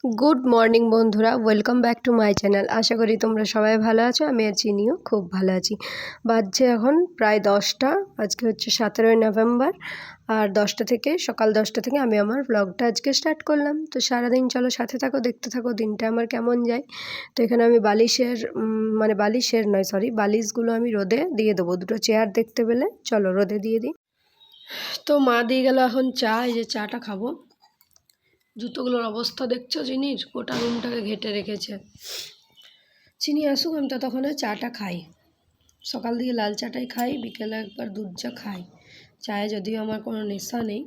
Good morning বন্ধুরা, welcome back to my channel. আশা করি তোমরা সবাই ভালো আছো। আমি আর চিনিও খুব ভালো আছি। বাজছে এখন প্রায় 10টা। আজকে হচ্ছে 17ই নভেম্বর। আর সকাল 10টা থেকে আমি আমার ব্লগটা আজকে স্টার্ট করলাম। তো সারাদিন চলো সাথে থাকো, দেখতে থাকো দিনটা আমার কেমন যায়। তো এখানে আমি বালিশগুলো আমি রোদে দিয়ে দেবো। দুটো চেয়ার দেখতে পেলে, চলো রোদে দিয়ে দিই। তো মা দিয়ে গেল এখন চা। এই যে চাটা খাবো। জুতোগুলোর অবস্থা দেখছো চিনির? গোটা রুমটাকে ঘেটে রেখেছে। চিনি আসুক, আমি ততক্ষণে চাটা খাই। সকাল দিকে লাল চাটাই খাই, বিকেলে একবার দুধ চা খাই। চায়ে যদিও আমার কোনো নেশা নেই,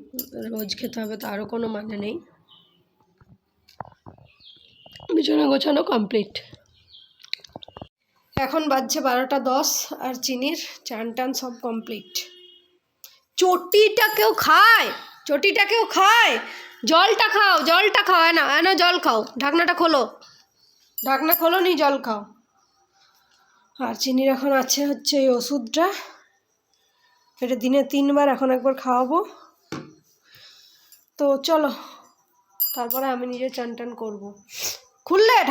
রোজ খেতে হবে তারও কোনো মানে নেই। বিছানা গোছানো কমপ্লিট। এখন বাজছে 12টা 10 আর চিনির চান টান সব কমপ্লিট। চটিটা কেউ খায়। জলটা খাও এনা জল খাও। ঢাকনা খোলো নি, জল খাও। আর চিনির এখন হচ্ছে এই ওষুধটা। এটা দিনে 3বার, এখন একবার খাওয়াবো। তো চলো, তারপরে আমি নিজে চান টান করবো।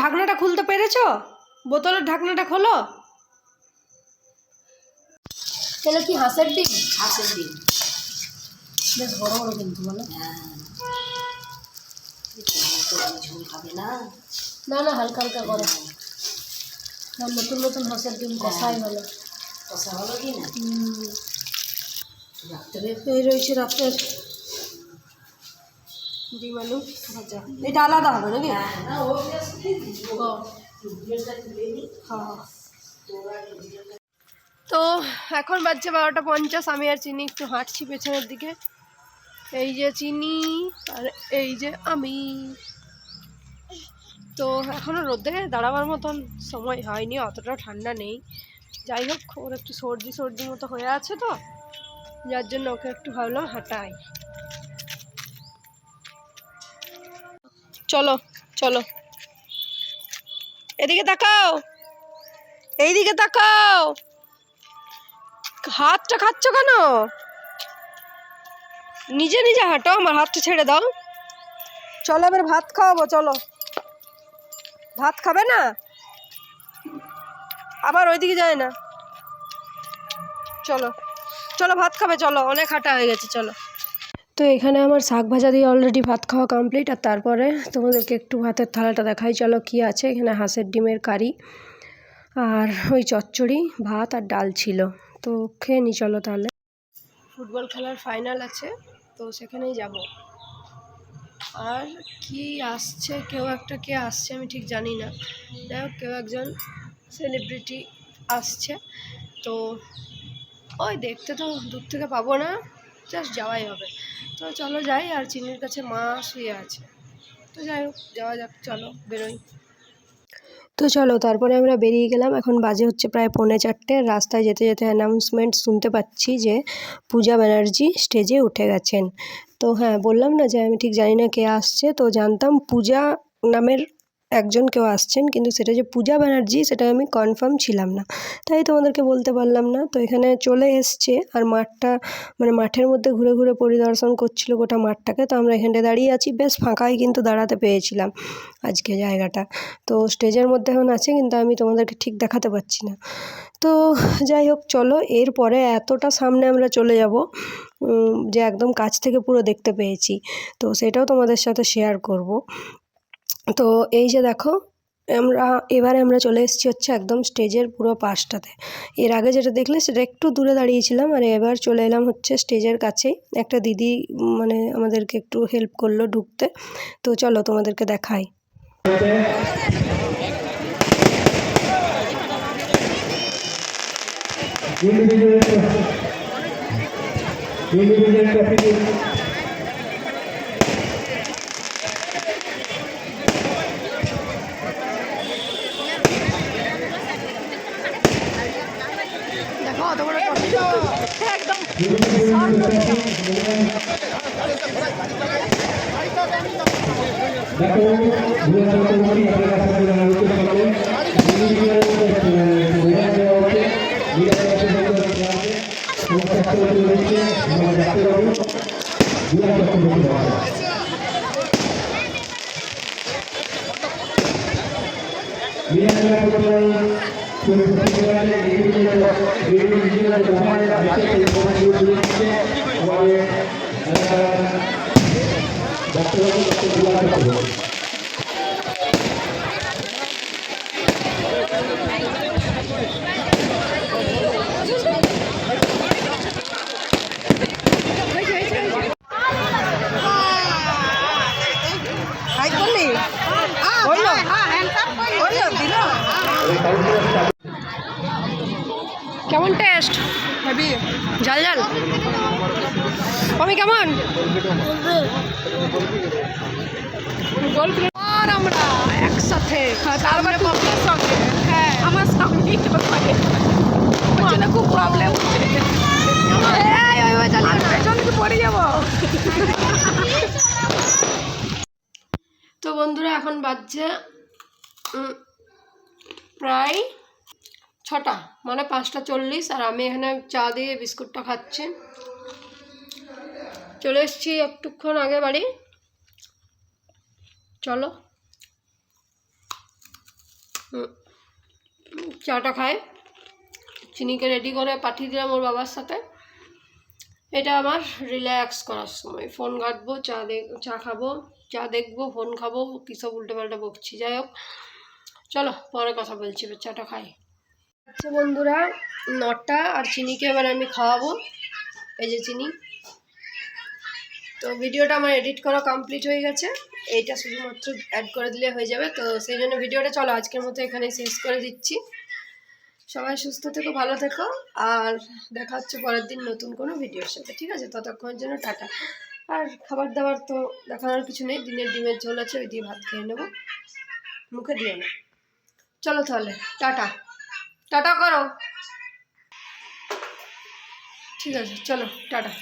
ঢাকনাটা খুলতে পেরেছো? বোতলের ঢাকনাটা খোলো। তাহলে কি হাঁসের ডিম? বেশ বড় বড় কিন্তু, বলো। ঝোল খাবে না, হালকা হালকা করো। নতুন হাঁসের ডিম কষাই হলো। কি না এই রয়েছে রাতের ডিম আলু ভাজা। এটা আলাদা হবে নাকি? তো এখন বাজছে 12টা 50। আমি আর চিনি একটু হাঁটছি পেছনের দিকে। এই যে চিনি আর এই যে আমি। তো এখনো রোদে দাঁড়াবার মতন সময় হয়নি, অতটাও ঠান্ডা নেই। যাই হোক, ওর একটু সর্দি মতো হয়ে আছে, তো যার জন্য ওকে একটু ভাবলাম হাঁটাই। চলো এদিকে তাকাও, এইদিকে তাকাও। হাতটা খাচ্ছ কেন? নিজে হাঁটো, আমার হাতটা ছেড়ে দাও। চলো এবার ভাত খাওয়াবো। চলো, ভাত খাবে না? আবার ওইদিকে যায় না। চলো ভাত খাবে, চলো, অনেক হাঁটা হয়ে গেছে, চলো। তো এখানে আমার শাক ভাজা দিয়ে অলরেডি ভাত খাওয়া কমপ্লিট। আর তারপরে তোমাদেরকে একটু ভাতের থালাটা দেখাই, চলো কি আছে এখানে। হাঁসের ডিমের কারি আর ওই চচ্চড়ি, ভাত আর ডাল ছিল। তো খেয়ে নি চলো তাহলে। ফুটবল খেলার ফাইনাল আছে, তো সেখানেই যাব। আর কি আসছে, কে আসছে আমি ঠিক জানি না। যাই হোক, কেউ একজন সেলিব্রিটি আসছে। তো ওই দেখতে তো দূর থেকে পাবো না, জাস্ট যাওয়াই হবে। তো চলো যাই। আর চিনির কাছে মা শুয়ে আছে। তো যাই হোক, যাওয়া যাক, চলো বেরোই। তো চলো, তারপরে আমরা বেরিয়ে গেলাম। এখন বাজে হচ্ছে প্রায় 3:45। রাস্তায় যেতে যেতে অ্যানাউন্সমেন্ট শুনতে পাচ্ছি যে পূজা ব্যানার্জি স্টেজে উঠে গেছেন। তো হ্যাঁ, বললাম না যে আমি ঠিক জানি না কে আসছে। তো জানতাম পূজা নামের একজন কেউ আসছেন, কিন্তু সেটা যে পূজা ব্যানার্জি সেটা আমি কনফার্ম ছিলাম না, তাই তোমাদেরকে বলতে পারলাম না। তো এখানে চলে এসছে, আর মাঠের মধ্যে ঘুরে ঘুরে পরিদর্শন করছিল গোটা মাঠটাকে। তো আমরা এখানটায় দাঁড়িয়ে আছি, বেশ ফাঁকাই কিন্তু দাঁড়াতে পেয়েছিলাম আজকে জায়গাটা। তো স্টেজের মধ্যে এখন আছে, কিন্তু আমি তোমাদেরকে ঠিক দেখাতে পারছি না। তো যাই হোক, চলো এরপরে এতটা সামনে আমরা চলে যাব যে একদম কাছ থেকে পুরো দেখতে পেয়েছি। তো সেটাও তোমাদের সাথে শেয়ার করব। তো এই যে দেখো, এবারে আমরা চলে এসেছি হচ্ছে একদম স্টেজের পুরো পাশটাতে। এর আগে যেটা দেখলে সেটা একটু দূরে দাঁড়িয়েছিলাম, আর এবার চলে এলাম হচ্ছে স্টেজের কাছেই। একটা দিদি আমাদেরকে একটু হেল্প করলো ঢুকতে। তো চলো তোমাদেরকে দেখাই। দেখো অত বড় একদম কেমন টেস্ট? হেভি ঝাল ঝাল। আমি কেমন? আর আমরা একসাথে তারপর পপের সঙ্গে হ্যাঁ আমার সামনেই তো পারে ওখানে খুব প্রবলেম হচ্ছে পেছন দিকে পড়ে যাবো। তো বন্ধুরা এখন বাজছে প্রায় 6টা, মানে 5:40, আর আমি এখানে চা দিয়ে বিস্কুটটা খাচ্ছি। চলে এসেছি একটুক্ষণ আগে বাড়ি। চলো চাটা খাই। চিনিকে রেডি করে পাঠিয়ে দিলাম ওর বাবার সাথে। এটা আমার রিল্যাক্স করার সময়, ফোন ঘাঁটবো, চা খাবো, চা দেখবো, ফোন খাবো, কী সব উল্টোপাল্টা বকছি। যাই হোক চলো পরে কথা বলছি, চাটা খাই। আচ্ছা বন্ধুরা 9টা, আর চিনিকে এবার আমি খাওয়াবো। এই যে চিনি। তো ভিডিওটা আমার এডিট করা কমপ্লিট হয়ে গেছে, এইটা শুধুমাত্র অ্যাড করে দিলে হয়ে যাবে। তো সেই জন্য ভিডিওটা চলো আজকের মতো এখানে শেষ করে দিচ্ছি। সবাই সুস্থ থেকো, ভালো থেকো, আর দেখা হচ্ছে পরের দিন নতুন কোনো ভিডিওর সাথে, ঠিক আছে? ততক্ষণের জন্য টাটা। আর খাবার দাবার তো দেখানোর কিছু নেই, দিনের ডিমের ঝোল আছে, ওই দিয়ে ভাত খেয়ে নেবো, মুখে দিও না। চলো তাহলে টাটা, টাটা করো। ঠিক আছে চলো টাটা।